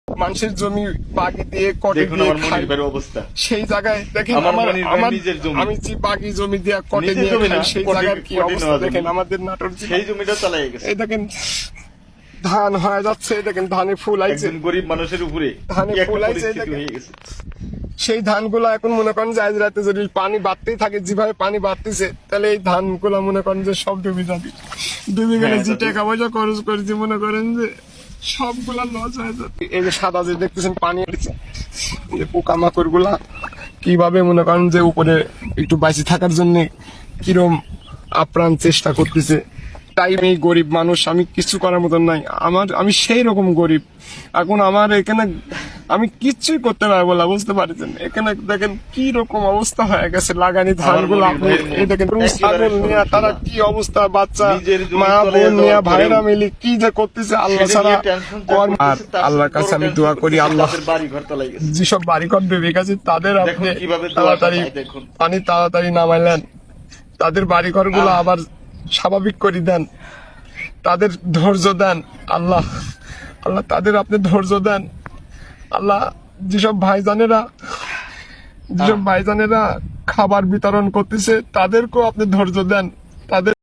মানুষের জমি বাগি দিয়ে কটে দিয়ে খাই, অবস্থা সেই জায়গায় দেখেন আমি যে বাগি জমি দিয়ে কটে দিয়ে খাই, সেই জায়গার কি অবস্থা দেখেন আমাদের নাটোর সেই জমিটা চালাই গেছে। এই দেখেন ধান হয়ে যাচ্ছে, এই দেখেন ধানে ফুল আইছে, গরিব মানুষের উপরে ধানে ফুল আইছে, সেই ধানগুলো এখন মনে করেন যে আজ রাতে যদি পানি বাড়তেই থাকে, যেভাবে পানি বাড়তেছে, তাহলে এই ধানগুলো মনে করেন যে সব ডুবে যাবে। ডুবে গেলে যে টাকা পয়সা খরচ করেছি মনে করেন যে সবগুলা লস হয়ে যাবে। এই যে সাদা যে দেখতেছেন পানি উঠছে, যে পোকামাকড় গুলা কিভাবে মনে করেন যে উপরে একটু বাইচে থাকার জন্য কিরম আপ্রাণ চেষ্টা করতেছে। তাই এই গরিব মানুষ, আমি কিছু করার মতন নাই, আমি সেই রকম গরিব। এখন আমার এখানে আমি কিচ্ছুই করতে পারবো না, বুঝতে পারছেন? এখানে দেখেন কি রকম অবস্থা হয়ে গেছে, লাগানি ধানগুলো আপনি এই দেখেন, ছাগল নিয়ে তারা কি অবস্থা, বাচ্চা মা বোন নিয়ে ভাইরা মিলে কি যে করতেছে আল্লাহ ছাড়া। আর আল্লাহর কাছে আমি দোয়া করি, আল্লাহ যেসব বাড়িঘর ডুবে গেছে তাদের আপনি তাড়াতাড়ি নামাইলেন, তাদের বাড়িঘর গুলো আবার স্বাভাবিক করে দেন, তাদের ধৈর্য দেন আল্লাহ, আল্লাহ তাদের আপনি ধৈর্য দেন আল্লাহ। যেসব ভাইজানেরা খাবার বিতরণ করতেছে তাদেরকেও আপনি ধৈর্য দেন, তাদের